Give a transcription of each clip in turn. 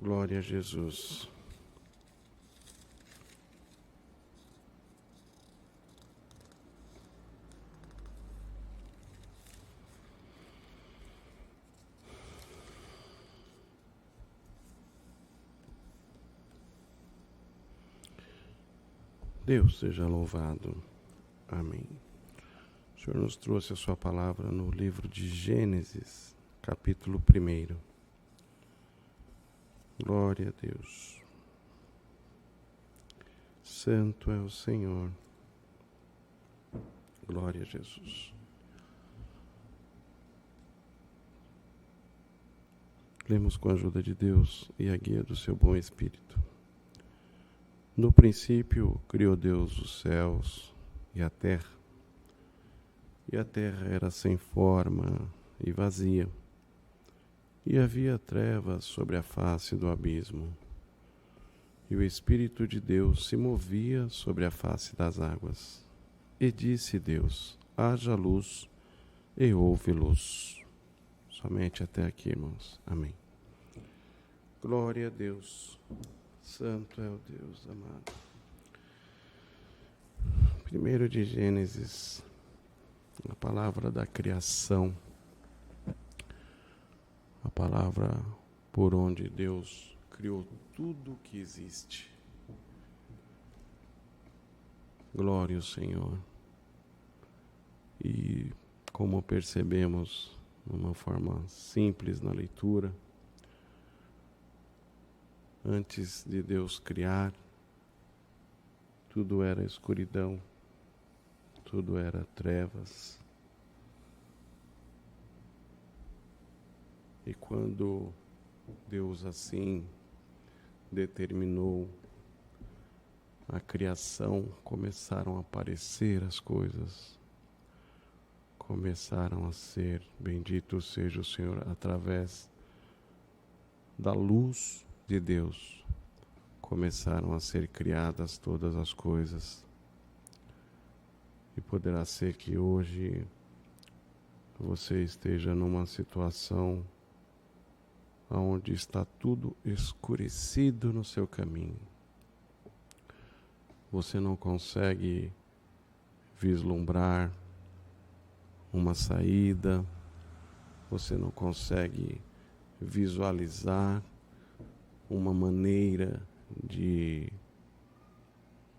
Glória a Jesus. Deus seja louvado. Amém. O Senhor nos trouxe a sua palavra no livro de Gênesis, capítulo 1. Glória a Deus. Santo é o Senhor. Glória a Jesus. Lemos com a ajuda de Deus e a guia do seu bom Espírito. No princípio, criou Deus os céus e a terra era sem forma e vazia, e havia trevas sobre a face do abismo, e o Espírito de Deus se movia sobre a face das águas. E disse Deus: haja luz, e houve luz. Somente até aqui, irmãos. Amém. Glória a Deus. Santo é o Deus amado. 1 de Gênesis, a palavra da criação, a palavra por onde Deus criou tudo que existe. Glória ao Senhor. E como percebemos, de uma forma simples na leitura, antes de Deus criar, tudo era escuridão, tudo era trevas. E quando Deus assim determinou a criação, começaram a aparecer as coisas, começaram a ser, bendito seja o Senhor, através da luz de Deus, começaram a ser criadas todas as coisas. E poderá ser que hoje você esteja numa situação onde está tudo escurecido no seu caminho. Você não consegue vislumbrar uma saída, você não consegue visualizar uma maneira de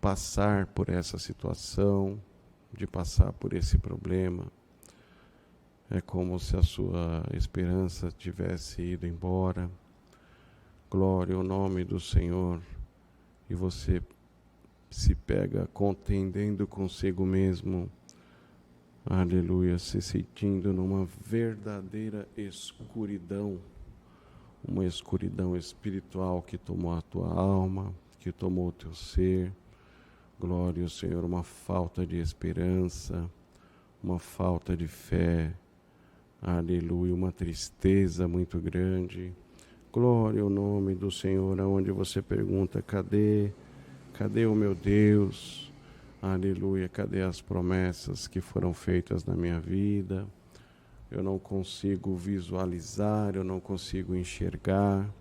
passar por essa situação, de passar por esse problema. É como se a sua esperança tivesse ido embora. Glória ao nome do Senhor. E você se pega contendendo consigo mesmo. Aleluia, se sentindo numa verdadeira escuridão. Uma escuridão espiritual que tomou a tua alma, que tomou o teu ser. Glória ao Senhor, uma falta de esperança, uma falta de fé. Aleluia, uma tristeza muito grande. Glória ao nome do Senhor, aonde você pergunta: cadê o meu Deus? Aleluia, cadê as promessas que foram feitas na minha vida? Eu não consigo visualizar, eu não consigo enxergar,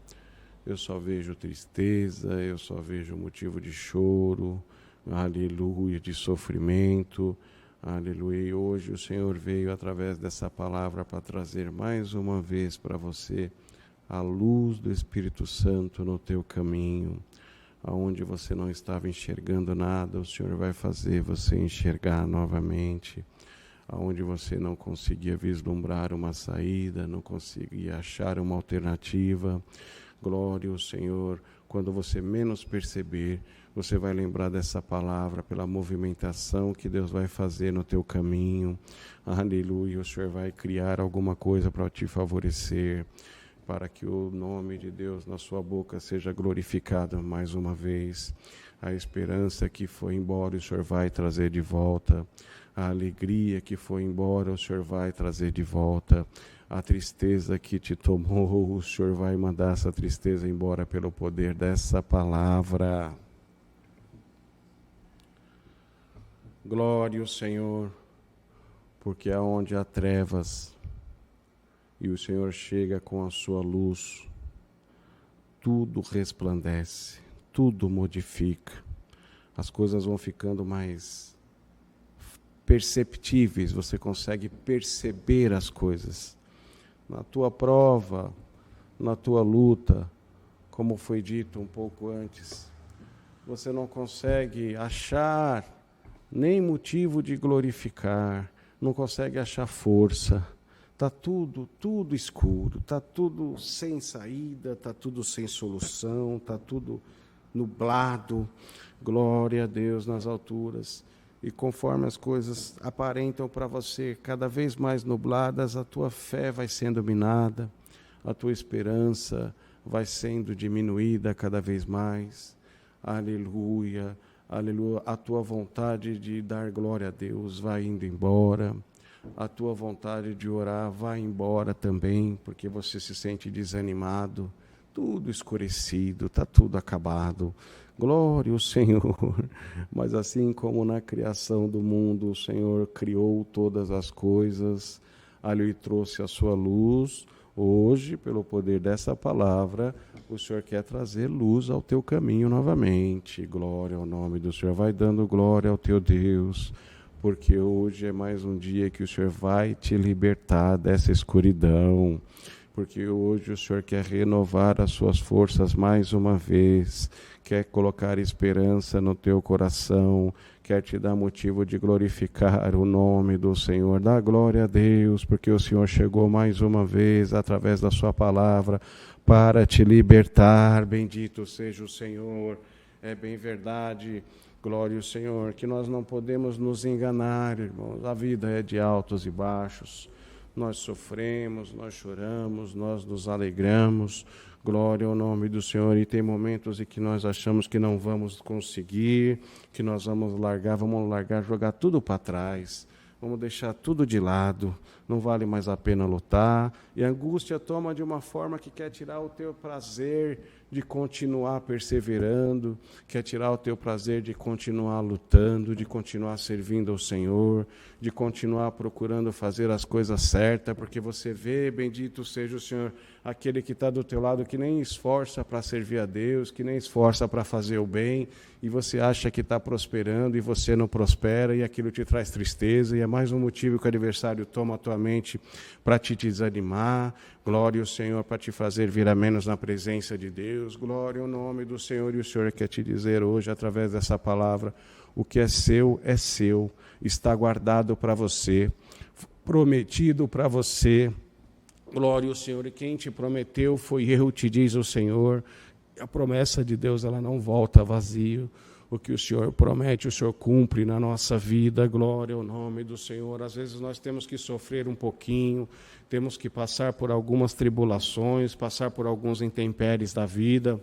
eu só vejo tristeza, eu só vejo motivo de choro, aleluia, de sofrimento, aleluia. E hoje o Senhor veio através dessa palavra para trazer mais uma vez para você a luz do Espírito Santo no teu caminho. Aonde você não estava enxergando nada, o Senhor vai fazer você enxergar novamente. Aonde você não conseguia vislumbrar uma saída, não conseguia achar uma alternativa. Glória ao Senhor. Quando você menos perceber, você vai lembrar dessa palavra pela movimentação que Deus vai fazer no teu caminho. Aleluia. O Senhor vai criar alguma coisa para te favorecer, para que o nome de Deus na sua boca seja glorificado mais uma vez. A esperança que foi embora, o Senhor vai trazer de volta. A alegria que foi embora, o Senhor vai trazer de volta. A tristeza que te tomou, o Senhor vai mandar essa tristeza embora pelo poder dessa palavra. Glória ao Senhor, porque aonde há trevas e o Senhor chega com a sua luz, tudo resplandece, tudo modifica. As coisas vão ficando mais perceptíveis, você consegue perceber as coisas. Na tua prova, na tua luta, como foi dito um pouco antes, você não consegue achar nem motivo de glorificar, não consegue achar força. Está tudo escuro, está tudo sem saída, está tudo sem solução, está tudo nublado. Glória a Deus nas alturas. E conforme as coisas aparentam para você cada vez mais nubladas, a tua fé vai sendo minada, a tua esperança vai sendo diminuída cada vez mais. Aleluia, aleluia. A tua vontade de dar glória a Deus vai indo embora. A tua vontade de orar vai embora também, porque você se sente desanimado, tudo escurecido, está tudo acabado. Glória ao Senhor. Mas assim como na criação do mundo o Senhor criou todas as coisas, ali trouxe a sua luz, hoje, pelo poder dessa palavra, o Senhor quer trazer luz ao teu caminho novamente. Glória ao nome do Senhor. Vai dando glória ao teu Deus, porque hoje é mais um dia que o Senhor vai te libertar dessa escuridão, porque hoje o Senhor quer renovar as suas forças mais uma vez, quer colocar esperança no teu coração, quer te dar motivo de glorificar o nome do Senhor. Dá glória a Deus, porque o Senhor chegou mais uma vez através da sua palavra para te libertar. Bendito seja o Senhor. É bem verdade, glória ao Senhor, que nós não podemos nos enganar, irmãos. A vida é de altos e baixos. Nós sofremos, nós choramos, nós nos alegramos. Glória ao nome do Senhor. E tem momentos em que nós achamos que não vamos conseguir, que nós vamos largar, jogar tudo para trás. Vamos deixar tudo de lado, não vale mais a pena lutar. E a angústia toma de uma forma que quer tirar o teu prazer de continuar perseverando, quer tirar o teu prazer de continuar lutando, de continuar servindo ao Senhor, de continuar procurando fazer as coisas certas, porque você vê, bendito seja o Senhor, aquele que está do teu lado, que nem esforça para servir a Deus, que nem esforça para fazer o bem, e você acha que está prosperando e você não prospera, e aquilo te traz tristeza, e é mais um motivo que o adversário toma a tua mente para te desanimar. Glória ao Senhor, para te fazer vir a menos na presença de Deus. Glória ao nome do Senhor. E o Senhor quer te dizer hoje, através dessa palavra, o que é seu, está guardado para você, prometido para você. Glória ao Senhor. E quem te prometeu foi eu, te diz o Senhor. A promessa de Deus, ela não volta vazio. O que o Senhor promete, o Senhor cumpre na nossa vida. Glória ao nome do Senhor. Às vezes nós temos que sofrer um pouquinho, temos que passar por algumas tribulações, passar por alguns intempéries da vida.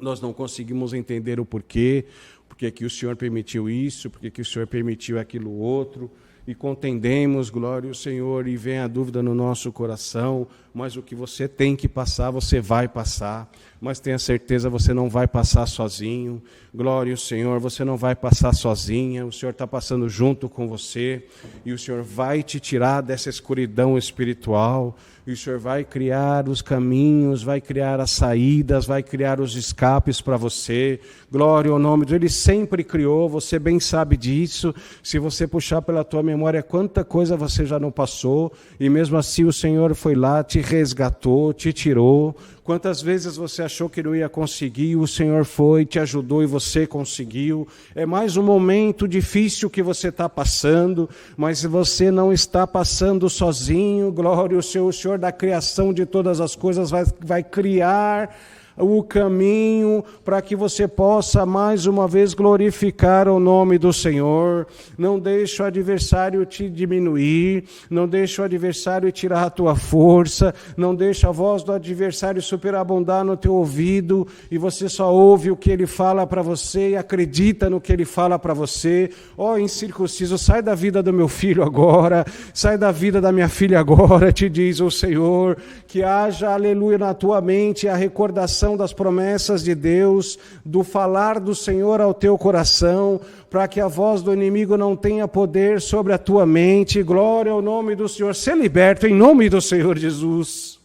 Nós não conseguimos entender o porquê, porque que o Senhor permitiu isso, porque que o Senhor permitiu aquilo outro. E contendemos, glória ao Senhor, e vem a dúvida no nosso coração, mas o que você tem que passar, você vai passar, mas tenha certeza, você não vai passar sozinho. Glória ao Senhor, você não vai passar sozinha, o Senhor está passando junto com você, e o Senhor vai te tirar dessa escuridão espiritual, e o Senhor vai criar os caminhos, vai criar as saídas, vai criar os escapes para você. Glória ao nome de Deus. Ele sempre criou, você bem sabe disso. Se você puxar pela tua memória quanta coisa você já não passou, e mesmo assim o Senhor foi lá, te resgatou, te tirou. Quantas vezes você achou que não ia conseguir, o Senhor foi, te ajudou e você conseguiu. É mais um momento difícil que você está passando, mas você não está passando sozinho. Glória ao Senhor, o Senhor da criação de todas as coisas vai criar o caminho para que você possa mais uma vez glorificar o nome do Senhor. Não deixe o adversário te diminuir, não deixe o adversário tirar a tua força, não deixe a voz do adversário superabundar no teu ouvido e você só ouve o que ele fala para você e acredita no que ele fala para você. Ó, incircunciso, sai da vida do meu filho agora, sai da vida da minha filha agora, te diz o Senhor, que haja, aleluia, na tua mente a recordação das promessas de Deus, do falar do Senhor ao teu coração, para que a voz do inimigo não tenha poder sobre a tua mente. Glória ao nome do Senhor. Ser liberto em nome do Senhor Jesus.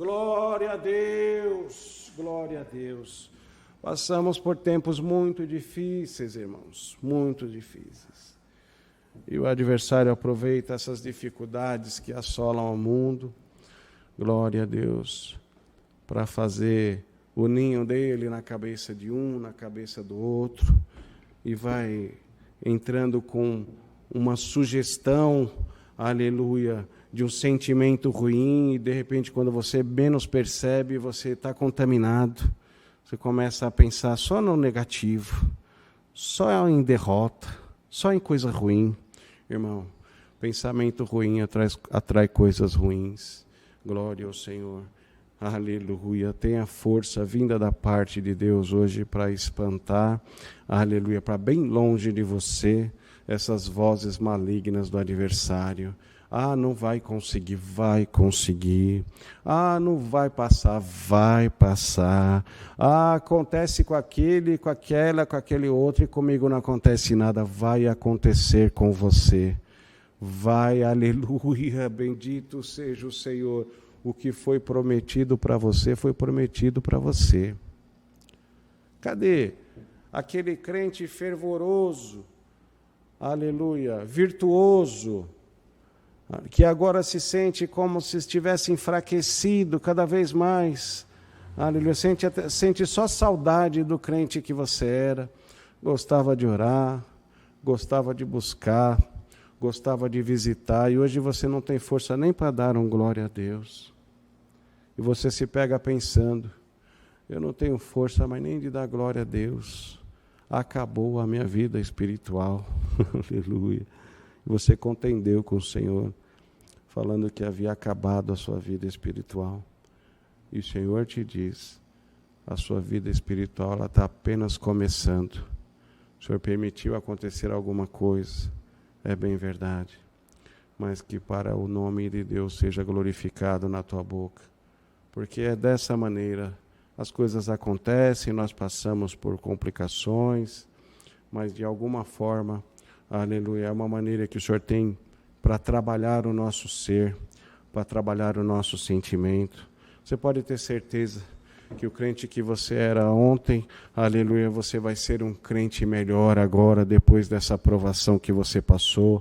Glória a Deus, glória a Deus. Passamos por tempos muito difíceis, irmãos, muito difíceis. E o adversário aproveita essas dificuldades que assolam o mundo, glória a Deus, para fazer o ninho dele na cabeça de um, na cabeça do outro, e vai entrando com uma sugestão, aleluia, de um sentimento ruim, e de repente, quando você menos percebe, você está contaminado. Você começa a pensar só no negativo, só em derrota, só em coisa ruim. Irmão, pensamento ruim atrai coisas ruins. Glória ao Senhor. Aleluia. Tenha força vinda da parte de Deus hoje para espantar, aleluia, para bem longe de você, essas vozes malignas do adversário. Ah, não vai conseguir, vai conseguir. Ah, não vai passar, vai passar. Ah, acontece com aquele, com aquela, com aquele outro, e comigo não acontece nada. Vai acontecer com você. Vai, aleluia, bendito seja o Senhor. O que foi prometido para você, foi prometido para você. Cadê aquele crente fervoroso, aleluia, virtuoso, que agora se sente como se estivesse enfraquecido cada vez mais, aleluia, sente só saudade do crente que você era, gostava de orar, gostava de buscar, gostava de visitar, e hoje você não tem força nem para dar um glória a Deus. E você se pega pensando, eu não tenho força mais nem de dar glória a Deus, acabou a minha vida espiritual, aleluia. E você contendeu com o Senhor, falando que havia acabado a sua vida espiritual. E o Senhor te diz, a sua vida espiritual ela está apenas começando. O Senhor permitiu acontecer alguma coisa, é bem verdade, mas que para o nome de Deus seja glorificado na tua boca, porque é dessa maneira, as coisas acontecem, nós passamos por complicações, mas de alguma forma, aleluia, é uma maneira que o Senhor tem para trabalhar o nosso ser, para trabalhar o nosso sentimento. Você pode ter certeza que o crente que você era ontem, aleluia, você vai ser um crente melhor agora, depois dessa provação que você passou,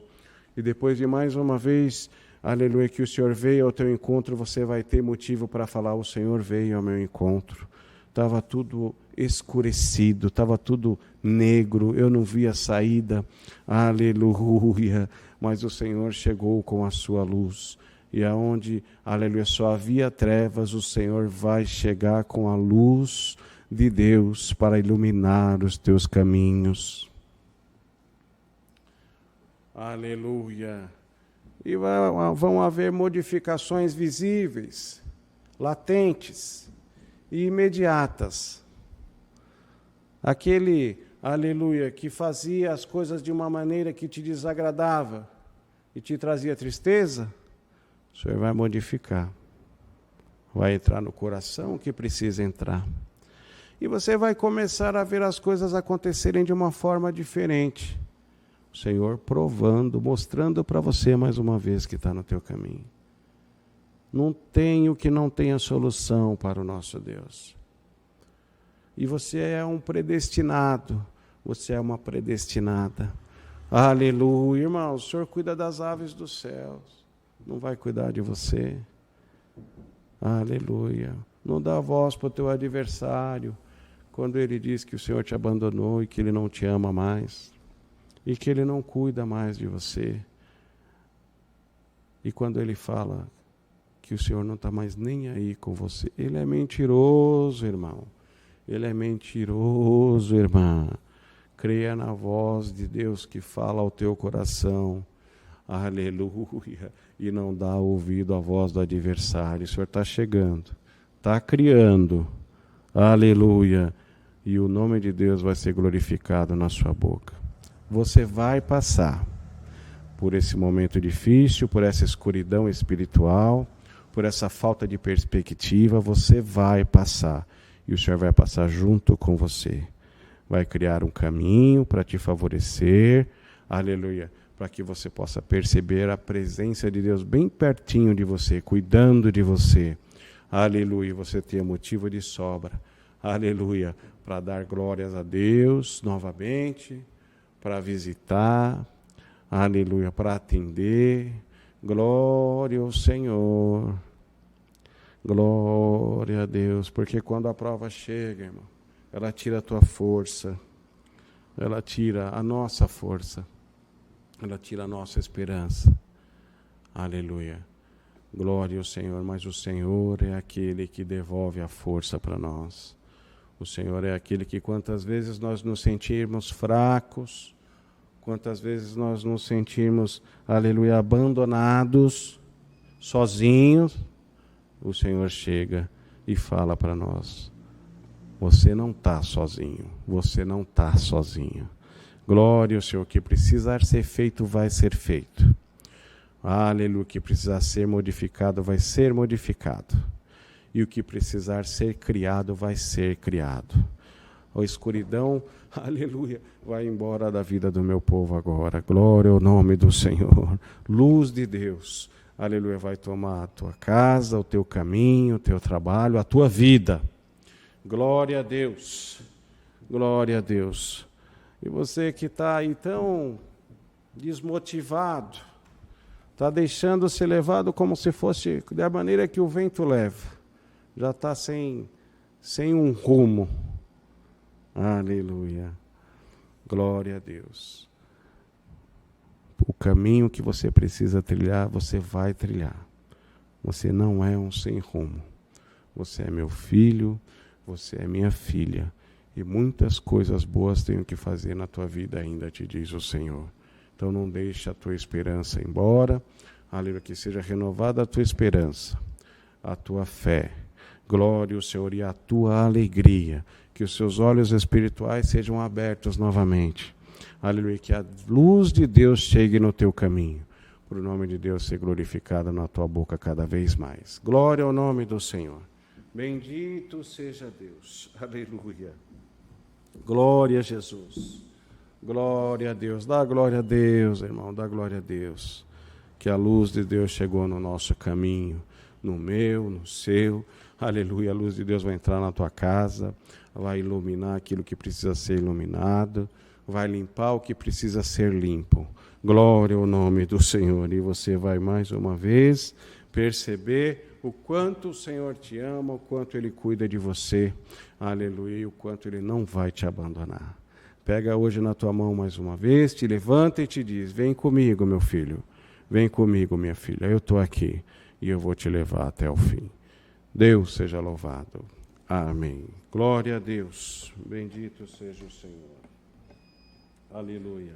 e depois de mais uma vez, aleluia, que o Senhor veio ao teu encontro, você vai ter motivo para falar, o Senhor veio ao meu encontro. Estava tudo escurecido, estava tudo negro, eu não via saída, aleluia, mas o Senhor chegou com a sua luz, e aonde, aleluia, só havia trevas, o Senhor vai chegar com a luz de Deus para iluminar os teus caminhos. Aleluia. E vão haver modificações visíveis, latentes e imediatas. Aquele, aleluia, que fazia as coisas de uma maneira que te desagradava e te trazia tristeza, o Senhor vai modificar. Vai entrar no coração que precisa entrar. E você vai começar a ver as coisas acontecerem de uma forma diferente. O Senhor provando, mostrando para você mais uma vez que está no teu caminho. Não tem o que não tenha solução para o nosso Deus. E você é um predestinado, você é uma predestinada. Aleluia, irmão, o Senhor cuida das aves dos céus, não vai cuidar de você. Aleluia. Não dá voz para o teu adversário quando ele diz que o Senhor te abandonou e que ele não te ama mais. E que ele não cuida mais de você. E quando ele fala que o Senhor não está mais nem aí com você, ele é mentiroso, irmão. Ele é mentiroso, irmã. Creia na voz de Deus que fala ao teu coração. Aleluia. E não dá ouvido à voz do adversário. O Senhor está chegando, está criando. Aleluia. E o nome de Deus vai ser glorificado na sua boca. Você vai passar por esse momento difícil, por essa escuridão espiritual, por essa falta de perspectiva, você vai passar. E o Senhor vai passar junto com você. Vai criar um caminho para te favorecer, aleluia, para que você possa perceber a presença de Deus bem pertinho de você, cuidando de você, Aleluia, você tenha motivo de sobra. Aleluia, para dar glórias a Deus novamente, para visitar, aleluia, para atender. Glória ao Senhor. Glória a Deus, porque quando a prova chega, irmão, ela tira a tua força, ela tira a nossa força, ela tira a nossa esperança. Aleluia. Glória ao Senhor, mas o Senhor é aquele que devolve a força para nós. O Senhor é aquele que, quantas vezes nós nos sentirmos fracos, quantas vezes nós nos sentirmos, aleluia, abandonados, sozinhos, o Senhor chega e fala para nós: você não está sozinho, você não está sozinho. Glória ao Senhor, o que precisar ser feito vai ser feito. Aleluia, o que precisar ser modificado vai ser modificado. E o que precisar ser criado vai ser criado. A escuridão, aleluia, vai embora da vida do meu povo agora. Glória ao nome do Senhor. Luz de Deus, aleluia, vai tomar a tua casa, o teu caminho, o teu trabalho, a tua vida. Glória a Deus. Glória a Deus. E você que está aí tão desmotivado, está deixando ser levado como se fosse da maneira que o vento leva, já está sem um rumo. Aleluia. Glória a Deus. O caminho que você precisa trilhar, você vai trilhar. Você não é um sem rumo. Você é meu filho, você é minha filha. E muitas coisas boas tenho que fazer na tua vida ainda, te diz o Senhor. Então não deixe a tua esperança ir embora. Aleluia, que seja renovada a tua esperança, a tua fé. Glória ao Senhor e a tua alegria. Que os seus olhos espirituais sejam abertos novamente. Aleluia, que a luz de Deus chegue no teu caminho. Por o nome de Deus ser glorificado na tua boca cada vez mais. Glória ao nome do Senhor. Bendito seja Deus. Aleluia. Glória a Jesus. Glória a Deus. Dá glória a Deus, irmão. Dá glória a Deus. Que a luz de Deus chegou no nosso caminho. No meu, no seu. Aleluia. A luz de Deus vai entrar na tua casa. Vai iluminar aquilo que precisa ser iluminado. Vai limpar o que precisa ser limpo. Glória ao nome do Senhor. E você vai mais uma vez perceber o quanto o Senhor te ama, o quanto Ele cuida de você. Aleluia. E o quanto Ele não vai te abandonar. Pega hoje na tua mão mais uma vez, te levanta e te diz: vem comigo, meu filho. Vem comigo, minha filha. Eu estou aqui e eu vou te levar até o fim. Deus seja louvado. Amém. Glória a Deus. Bendito seja o Senhor. Aleluia.